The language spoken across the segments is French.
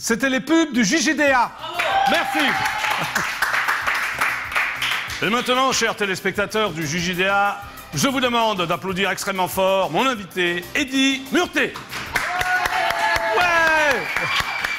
C'était les pubs du JJDA. Merci. Et maintenant, chers téléspectateurs du JJDA, je vous demande d'applaudir extrêmement fort mon invité, Eddy Murté. Ouais.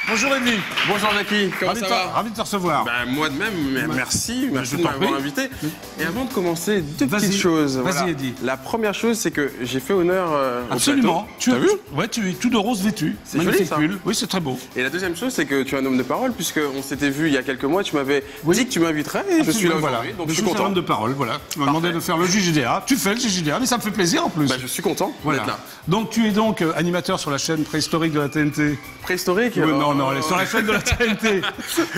Bonjour Eddy. Bonjour Jackie, comment ça va? Ravi de te recevoir. Ben, moi de même, merci de m'avoir invité. Et avant de commencer, deux petites choses. Vas-y Eddy. La première chose, c'est que j'ai fait honneur Absolument. Tu as vu? Ouais, tu es tout de rose vêtu. C'est joli ça. Oui, c'est très beau. Et la deuxième chose, c'est que tu es un homme de parole, puisqu'on s'était vu il y a quelques mois, tu m'avais dit que tu m'inviterais et je suis là aujourd'hui, donc je suis content. Un homme de parole, voilà. Tu m'as demandé de faire le JJDA. Tu fais le JJDA, mais ça me fait plaisir en plus. Bah, je suis content d'être là. Donc tu es donc animateur sur la chaîne préhistorique de la TNT. Préhistorique? Oui, non, elle est sur la chaîne de la TNT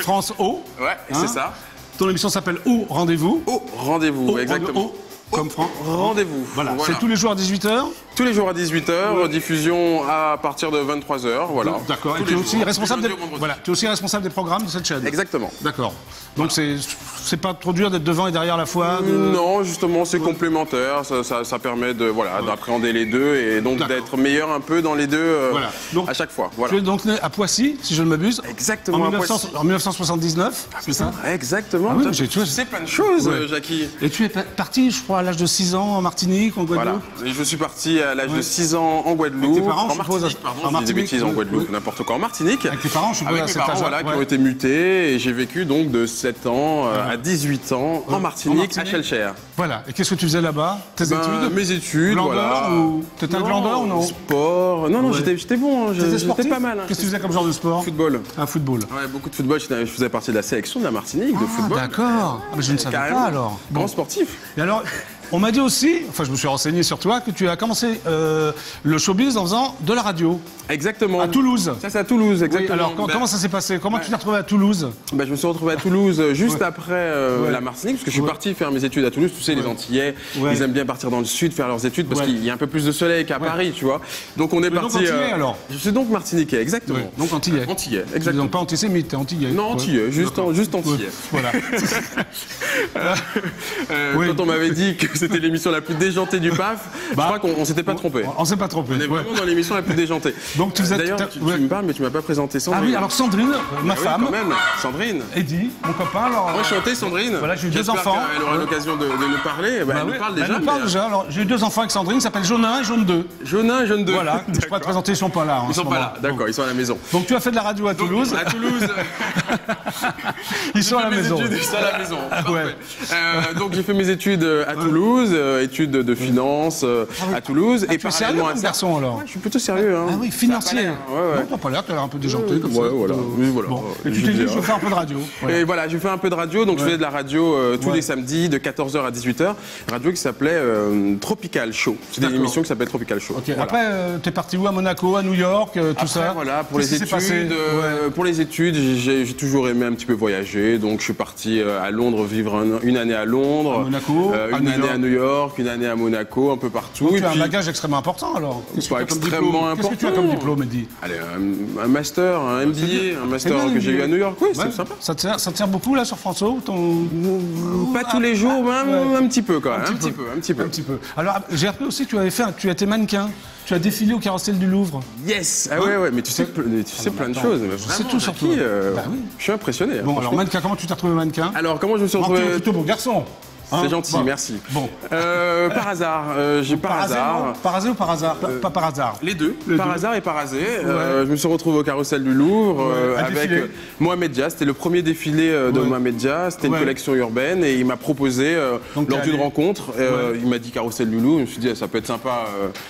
France O. Ouais, c'est ça. Ton émission s'appelle Au Rendez-vous. Au Rendez-vous, exactement. Comme France. Rendez-vous. Voilà. C'est tous les jours à 18h. Tous les jours à 18h, diffusion à partir de 23h, voilà. D'accord. Et tu es aussi responsable tu es aussi responsable des programmes de cette chaîne. Exactement. D'accord. Donc c'est pas trop dur d'être devant et derrière la fois. Non, justement, c'est complémentaire. Ça permet de d'appréhender les deux et donc d'être meilleur un peu dans les deux à chaque fois. Voilà. Tu es donc né à Poissy, si je ne m'abuse. Exactement. En 1979, c'est ça? Exactement. Ah oui, tu sais plein de choses, Jackie. Et tu es parti, je crois, à l'âge de 6 ans en Martinique, en Guadeloupe. Voilà. Et je suis parti à l'âge de 6 ans en Guadeloupe. Avec tes parents, en Martinique, pardon, je dis des bêtises en Guadeloupe, n'importe quoi. En Martinique. Avec tes parents, je suppose, avec mes parents, voilà, qui ont été mutés. Et j'ai vécu donc de 7 ans à 18 ans en Martinique, à Chelcher. Voilà. Et qu'est-ce que tu faisais là-bas? Tes études? Mes études, voilà. T'étais un glandeur ou non? Sport. Non, j'étais bon. J'étais pas mal. Qu'est-ce que tu faisais comme genre de sport? Football. Ah, football. Ouais, beaucoup de football. Je faisais partie de la sélection de la Martinique de football. D'accord. Mais je ne savais pas alors. Grand sportif. Et alors, on m'a dit aussi, enfin je me suis renseigné sur toi, que tu as commencé le showbiz en faisant de la radio. Exactement. À Toulouse. Ça c'est à Toulouse, exactement. Oui, alors comment ça s'est passé? Comment tu t'es retrouvé à Toulouse? Je me suis retrouvé à Toulouse juste après la Martinique, parce que je suis parti faire mes études à Toulouse. Tu sais, les Antillais, ils aiment bien partir dans le sud faire leurs études parce qu'il y a un peu plus de soleil qu'à Paris, tu vois. Donc on est parti. Donc Antillais alors? Je suis donc Martiniquais, exactement. Donc Antillais. Antillais, exactement. Donc pas antisémite, t'es Antillais. Non, Antillais, juste Antillais. Voilà. Quand on m'avait dit que c'était l'émission la plus déjantée du PAF, je crois qu'on s'était pas trompé. On s'est pas trompé. On est vraiment dans l'émission la plus déjantée. Donc tu faisais. D'ailleurs, tu me parles, mais tu m'as pas présenté Sandrine. Ah oui, alors Sandrine, ma femme. Quand même, Sandrine. Eddy, mon copain. Alors. Enchanté, Sandrine. Voilà, j'ai eu 2 enfants. Elle aura l'occasion de nous parler. Elle nous parle déjà. Elle nous parle déjà. Alors, j'ai eu 2 enfants avec Sandrine, s'appellent Jaunin et Jaune 2. Jaunin et Jaune 2. Voilà. Je pourrais te présenter, ils sont pas là. Ils sont pas là. D'accord, ils sont à la maison. Donc tu as fait de la radio à Toulouse. À Toulouse. Ils sont à la maison. Ils sont à la maison. Parfait. Donc j'ai fait mes études à Toulouse, études de finance à Toulouse. Et tu es sérieux comme garçon alors? Je suis plutôt sérieux. Ah oui, financier. Ouais. T'as pas l'air, t'as l'air un peu déjanté comme ça. Ouais, voilà. Bon. Et tu t'es dit, je vais faire un peu de radio. Et voilà, je fais un peu de radio, donc je faisais de la radio tous les samedis de 14h à 18h. Radio qui s'appelait Tropical Show. C'était une émission qui s'appelait Tropical Show. Voilà. Après, t'es parti où? À Monaco, à New York, tout ça? Voilà, pour les études, j'ai toujours aimé un petit peu voyager, donc je suis parti à Londres vivre une année à Londres. À Monaco, une année à New York, une année à Monaco, un peu partout. Donc tu as un bagage extrêmement important alors? Pas extrêmement important. Qu'est-ce que tu as comme diplôme, Eddy? Allez, un master, un MBA, un master que j'ai eu à New York. Oui, c'est sympa. Ça te tient beaucoup là sur France O? Pas tous les jours, même un petit peu quand même. Un petit peu. Alors j'ai appris aussi que tu as été mannequin. Tu as défilé au Carrousel du Louvre. Yes. Ah ouais, mais tu sais plein de choses. Je sais tout sur toi. Je suis impressionné. Bon, alors mannequin, comment tu t'es retrouvé mannequin? Alors comment je me suis retrouvé? Plutôt bon garçon. C'est gentil, merci. Bon. Par hasard, par hasard. Par hasard ou par hasard? Pas par hasard. Les deux. Par hasard et par hasard. Je me suis retrouvé au Carrousel du Louvre avec Mohamed Dia. C'était le premier défilé de Mohamed Dia. C'était une collection urbaine et il m'a proposé lors d'une rencontre. Il m'a dit Carrousel du Louvre. Je me suis dit ça peut être sympa.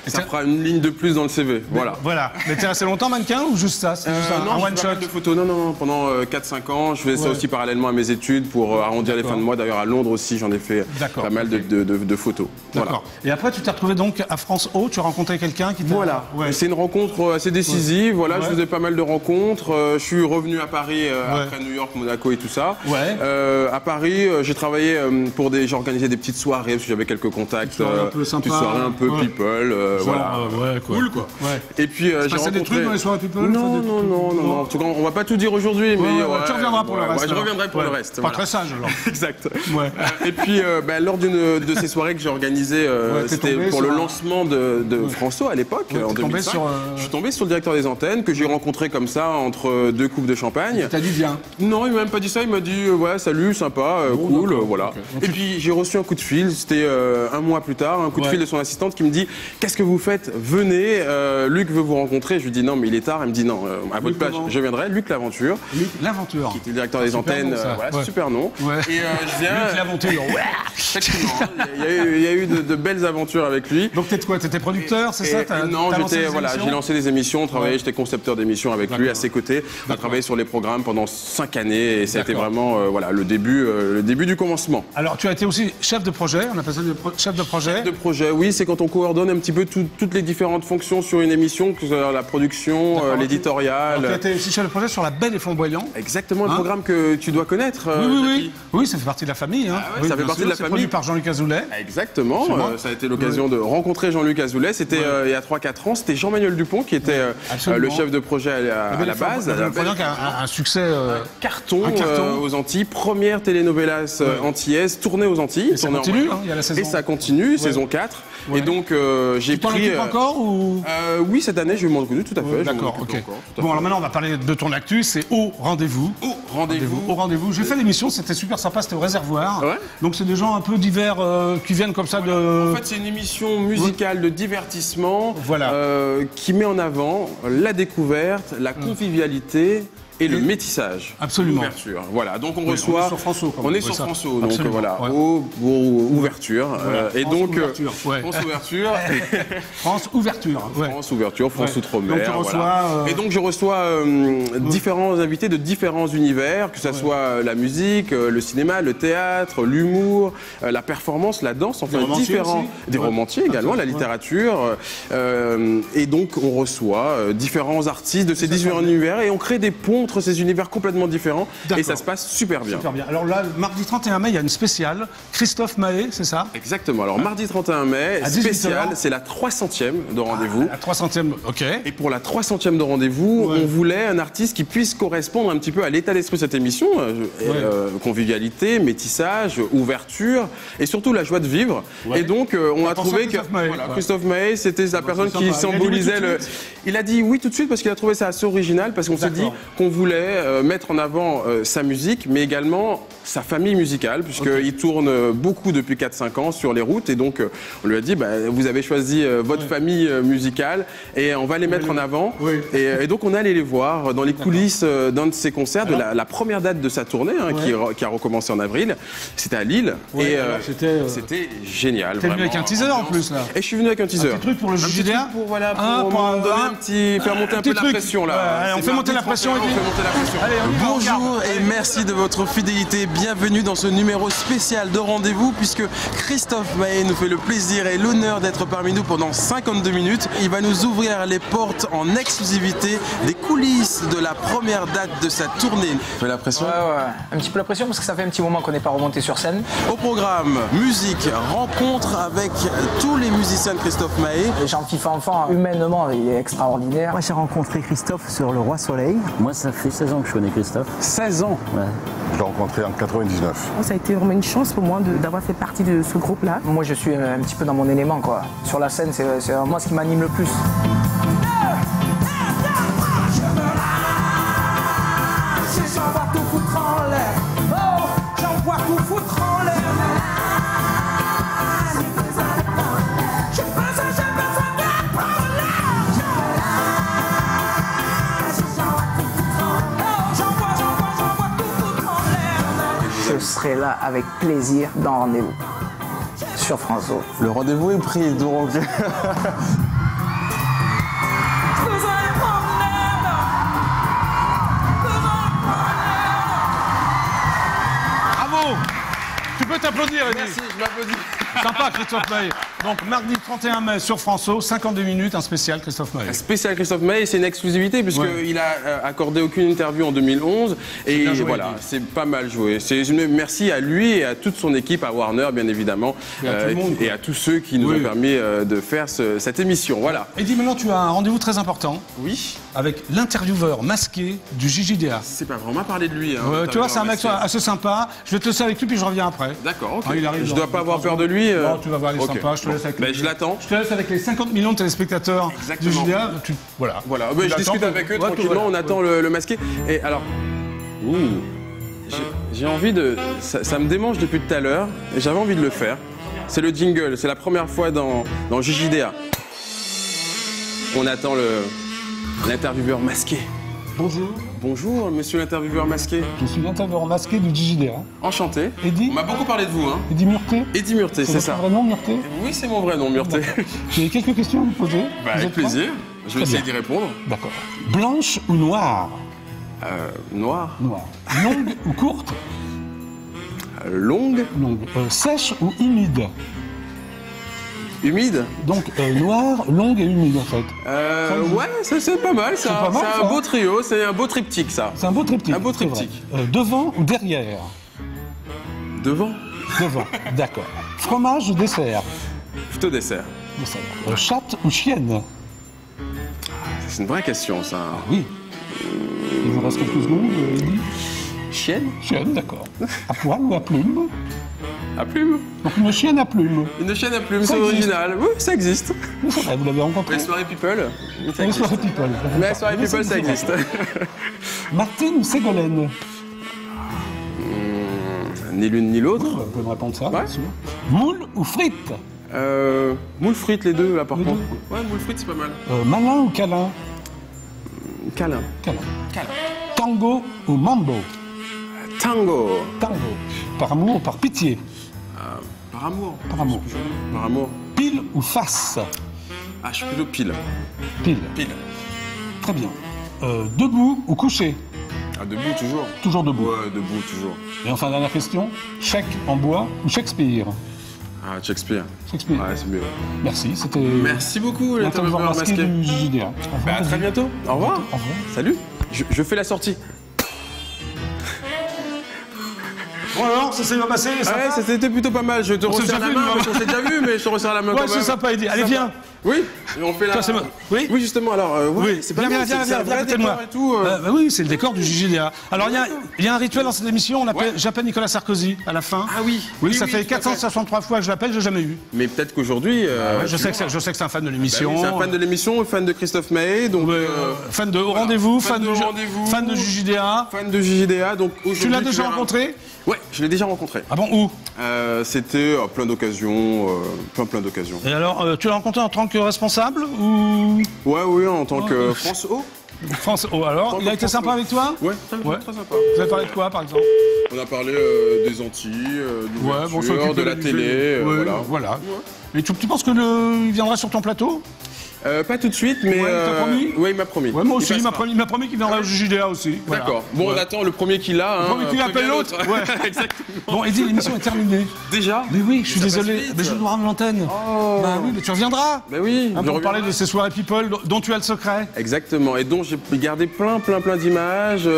Ça fera une ligne de plus dans le CV. Voilà. Mais t'es resté longtemps mannequin ou juste ça? C'est juste un one shot de photos. Non. Pendant 4-5 ans, je faisais ça aussi parallèlement à mes études pour arrondir les fins de mois. D'ailleurs à Londres aussi, j'en ai fait pas mal de photos. D'accord. Et après, tu t'es retrouvé donc à France O, tu as rencontré quelqu'un qui t'a... Voilà. C'est une rencontre assez décisive. Voilà, je faisais pas mal de rencontres. Je suis revenu à Paris après New York, Monaco et tout ça. À Paris, j'ai travaillé j'organisais des petites soirées parce que j'avais quelques contacts. Petites soirées un peu people. Voilà. Cool quoi. Et puis j'ai rencontré des trucs dans les soirées people? Non. En tout cas, on va pas tout dire aujourd'hui, mais tu reviendras pour le reste. Je reviendrai pour le reste. Pas très sage alors. Exact. Ouais. Et puis puis, lors d'une de ces soirées que j'ai organisées, c'était pour le lancement de François à l'époque, en 2005. Je suis tombé sur le directeur des antennes, que j'ai rencontré comme ça, entre deux coupes de champagne. Il t'a dit viens? Non, il m'a même pas dit ça, il m'a dit ouais, salut, sympa, cool, voilà. Okay. Et puis j'ai reçu un coup de fil, c'était un mois plus tard, un coup de fil de son assistante qui me dit qu'est-ce que vous faites? Venez, Luc veut vous rencontrer. Je lui dis non, mais il est tard. Elle me dit non, à votre place, je viendrai. Luc L'Aventure. Luc L'Aventure. Qui était le directeur des antennes, super nom. Et je viens. Luc L'Aventure. Effectivement, il y a eu de belles aventures avec lui. Donc t'es quoi? T'étais producteur, c'est ça? Non, j'ai lancé des émissions, j'étais concepteur d'émissions avec lui à ses côtés. On a travaillé sur les programmes pendant 5 années et ça a été vraiment le début du commencement. Alors tu as été aussi chef de projet, on appelle ça chef de projet? Chef de projet, oui, c'est quand on coordonne un petit peu toutes les différentes fonctions sur une émission, que ce soit la production, l'éditorial. Tu as été aussi chef de projet sur La Belle et Flamboyant. Exactement, le programme que tu dois connaître. Oui, ça fait partie de la famille. Hein. Ça fait partie de la famille. Produit par Jean-Luc Azoulay. Exactement, ça a été l'occasion de rencontrer Jean-Luc Azoulay. C'était il y a 3-4 ans, c'était Jean-Manuel Dupont qui était le chef de projet à la base. Un succès. Carton aux Antilles, première telenovelas antillaise tournée aux Antilles. Et ça continue, il y a la saison. Et ça continue, saison 4. Et donc j'ai pris. Tu t'en occupes encore ou... Oui, cette année, je m'en occupe tout à fait. D'accord, ok. Bon, alors maintenant, on va parler de ton actu, c'est Au Rendez-vous. Au Rendez-vous. J'ai fait l'émission, c'était super sympa, c'était au Réservoir. Ouais. Donc c'est des gens un peu divers qui viennent comme ça de... En fait, c'est une émission musicale de divertissement qui met en avant la découverte, la convivialité et le métissage. Absolument. Ouverture. Voilà, donc on reçoit... On est sur François. On est sur François, donc voilà, ouverture. Et donc... France Ouverture. France Ouverture. France Ouverture, France Outre-mer. Donc tu reçois... Et donc je reçois différents invités de différents univers, que ce soit la musique, le cinéma, le théâtre, l'humour, la performance, la danse, enfin différents... Des romanciers également, la littérature. Et donc on reçoit différents artistes de ces différents univers et on crée des ponts entre ces univers complètement différents et ça se passe super bien. Super bien. Alors là, mardi 31 mai, il y a une spéciale. Christophe Mahé, c'est ça? Exactement. Alors mardi 31 mai, spéciale, c'est la 300e de Rendez-vous. La 300e, ok. Et pour la 300e de Rendez-vous, on voulait un artiste qui puisse correspondre un petit peu à l'état d'esprit de cette émission. Convivialité, métissage, ouverture et surtout la joie de vivre. Et donc, on a trouvé que Christophe Mahé, c'était la personne qui symbolisait le... Il a dit oui tout de suite parce qu'il a trouvé ça assez original parce qu'on s'est dit qu'on voulait mettre en avant sa musique, mais également sa famille musicale, puisqu'il tourne beaucoup depuis 4-5 ans sur les routes. Et donc, on lui a dit, vous avez choisi votre famille musicale et on va les mettre en avant. Et donc, on est allé les voir dans les coulisses d'un de ses concerts, de la première date de sa tournée, qui a recommencé en avril. C'était à Lille. Et c'était génial. T'es venu avec un teaser en plus, là. Et je suis venu avec un teaser. Un petit truc pour le JDA pour donner faire monter un peu la pression, là. On fait monter la pression. Allez, bonjour et merci de votre fidélité. Bienvenue dans ce numéro spécial de Rendez-vous puisque Christophe Mahé nous fait le plaisir et l'honneur d'être parmi nous pendant 52 minutes. Il va nous ouvrir les portes en exclusivité des coulisses de la première date de sa tournée. Tu fais la pression? Ouais, un petit peu la pression parce que ça fait un petit moment qu'on n'est pas remonté sur scène. Au programme, musique, rencontre avec tous les musiciens de Christophe Mahé. Le gentil enfant, humainement, il est extraordinaire. Moi, j'ai rencontré Christophe sur Le Roi Soleil. Moi, ça fait 16 ans que je connais Christophe. 16 ans? Ouais. Je l'ai rencontré en 99. Ça a été vraiment une chance pour moi d'avoir fait partie de ce groupe-là. Moi, je suis un petit peu dans mon élément, quoi. Sur la scène, c'est moi ce qui m'anime le plus. J'envoie tout foutre en l'air. Oh, j'envoie tout foutre en l'air. Je serai là avec plaisir dans Rendez-vous sur France O. Le rendez-vous est pris, donc... Bravo! Tu peux t'applaudir, Eddy. Merci, je m'applaudis. Sympa, Christophe Mahé. Donc, mardi 31 mai sur France O, 52 minutes, un spécial Christophe Mahé. Spécial Christophe Mahé, c'est une exclusivité puisqu'il a accordé aucune interview en 2011. Et voilà, c'est pas mal joué. Merci à lui et à toute son équipe, à Warner, bien évidemment. Et à tous ceux qui nous ont permis de faire cette émission. Voilà. Eddy, maintenant, tu as un rendez-vous très important. Oui. Avec l'intervieweur masqué du JJDA. C'est pas vraiment parler de lui. Hein, tu vois, c'est un mec assez sympa. Je vais te laisser avec lui, puis je reviens après. D'accord, ok. Ah, il arrive je dans- dois pas avoir dans peur de 30 lui. Non, tu vas voir, il est Ok. sympa. Je te laisse avec. Ben, je l'attends. Je te laisse avec les 50 millions de téléspectateurs Exactement. du JDA. Voilà. Voilà, Tu ouais, je l'attends discute pour- avec eux Ouais, tranquillement, voilà. on attend le masqué. Et alors, j'ai envie de... Ça me démange depuis tout à l'heure, et j'avais envie de le faire. C'est le jingle, c'est la première fois dans JJDA. On attend l'intervieweur masqué. Bonjour, Bonjour, monsieur l'intervieweur masqué. je suis l'intervieweur masqué du JDA. Enchanté. Eddy On m'a beaucoup parlé de vous, hein. Eddy Murté. Eddy Murté, c'est votre ça. vrai nom, Murté? Oui, c'est mon vrai nom, Murté. J'ai quelques questions à vous poser. Bah, Vous avec êtes prêts? plaisir. Je vais Très essayer bien. d'y répondre. D'accord. Blanche ou noire? Noir. Noire. Longue ou courte? Longue. Longue. Sèche ou humide? Humide. Donc noire, longue et humide en fait. Ouais, c'est pas mal ça. C'est pas mal, C'est ça. un beau trio, c'est un beau triptyque ça. C'est un beau triptyque. Un beau c'est vrai. triptyque. Devant ou derrière? Devant. Devant. D'accord. Fromage ou dessert? Plutôt dessert. Dessert. Chatte ou chienne? C'est une vraie question ça. Oui. Il vous reste quelques secondes, Eddy. Chienne. Chienne, d'accord. À poil ou à plume? À plume. Donc une chienne à plume. Une chienne à plume, Ça c'est existe. original. Oui, ça existe. Oui, c'est vrai, vous l'avez rencontré? Les soirées people, ça Les existe. soirées people. Mais les soirées Oui, people, ça c'est vrai. existe. Martine ou Ségolène? Ni l'une ni l'autre. Vous pouvez me répondre ça, Ouais. bien sûr. Moule ou frites? Moule frites les deux là par Les contre. deux. Ouais, moule frites c'est pas mal. Malin ou câlin? Câlin. Câlin. Tango ou mambo? Tango. Tango. Par amour ou par pitié? Par amour. Par amour. Par amour. Pile ou face? Ah, je suis plutôt pile. Pile. Pile. Très bien. Debout ou couché? Ah, debout toujours. Toujours debout. Ouais, debout toujours. Et enfin, dernière question. Chèque en bois ou Shakespeare? Ah, Shakespeare. Shakespeare. Ouais, c'est mieux. Merci, c'était Merci beaucoup, l'intervieweur l'intervieweur masqué masqué. du JDA. Au Bah, revoir. à très bientôt. Au revoir. Au revoir. Salut. Je fais la sortie. Bon alors, ça s'est bien passé, Ah ouais, c'était plutôt pas mal. Je te s'est resserre déjà la vu, main, nous, parce qu'on s'est déjà vu, mais je te resserre la main Ouais, quand c'est même. sympa, Eddy. Allez, Sympa. viens. Oui, et on fait la... Toi, c'est moi. Oui. Oui, justement, alors, ouais, Oui, c'est pas viens, mal, viens, c'est un viens, vrai viens, de moi. décor et tout. Bah oui, c'est le décor du JJDA. Alors, il y a un rituel dans cette émission, j'appelle Nicolas Sarkozy à la fin. Ah oui. Oui, ça fait tout à fait. 463 fois que je l'appelle, je l'ai jamais eu. Mais peut-être qu'aujourd'hui... Je sais que c'est un fan de bah l'émission. oui, c'est un fan de l'émission, fan de Christophe Maé, donc... Fan de Au Rendez-vous, fan de Au Rendez-vous. fan de JJDA. Fan de JJDA, donc aujourd'hui... Tu l'as déjà verras- rencontré? Ouais, je l'ai déjà rencontré. Ah bon, où? C'était à plein d'occasions, plein d'occasions. Et alors, tu l'as rencontré en tant que responsable ou Ouais, oui, en tant que France O. France Oh, alors, il a été sympa avec toi? Ouais, très Ouais. sympa. Vous avez parlé de quoi, par exemple? On a parlé des Antilles, de Ouais, bon, ça occupe de la télé, Ouais, voilà. Et tu penses que il viendra sur ton plateau? Pas tout de suite, mais... Ouais, il t'a promis? Ouais, il m'a promis. Ouais, moi aussi, il passera. m'a promis qu'il viendra au JJDA aussi. Voilà. D'accord. Bon, Ouais. on attend le premier qui l'a. Le premier qui appelle l'autre. Ouais. Exactement. Bon, Eddy, l'émission est terminée. Déjà? Mais oui, je suis Ça passe désolé. vite. Mais je dois rendre l'antenne. Oh. Bah oui, mais tu reviendras. Bah oui, Hein, je pour reviendrai. parler de ces soirées people dont tu as le secret. Exactement. Et donc, j'ai gardé plein d'images,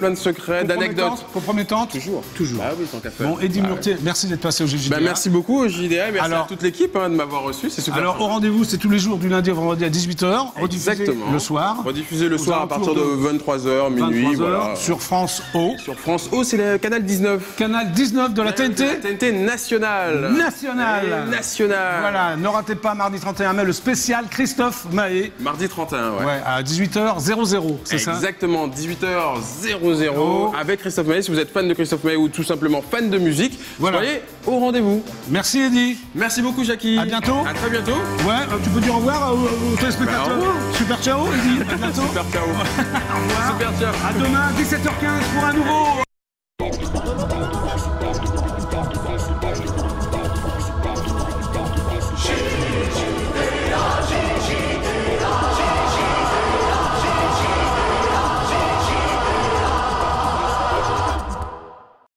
plein de secrets, d'anecdotes. Compromettantes. Toujours. Toujours. Ah oui, tant qu'à faire. Bon, Eddy Bah, Murté, merci d'être passé au JJDA. Bah, merci beaucoup au JDA, merci Alors- à toute l'équipe de m'avoir reçu, c'est super. Alors, au rendez-vous, c'est tous les jours du lundi au vendredi à 18h. Exactement. Le soir. Rediffusé le Aux soir à partir de alentours 23h, minuit. 23h Voilà. sur France O. Sur France O, c'est le canal 19. Canal 19 de la TNT. La TNT nationale. Nationale. Nationale. Voilà, ne ratez pas mardi 31 mai le spécial Christophe Maé. Mardi 31, ouais. Ouais, à 18h00, c'est ça? Exactement, 18h00 avec Christophe Maé. Si vous êtes fan de Christophe Maé ou tout simplement fan de musique, Voilà. soyez au rendez-vous. Merci Eddy. Merci beaucoup, Jackie. À bientôt. À très bientôt. Ouais, tu peux dire au revoir aux téléspectateurs. Bah, au revoir. Super ciao Eddy, à bientôt. Super ciao. Au revoir. Super ciao. À demain 17h15 pour un nouveau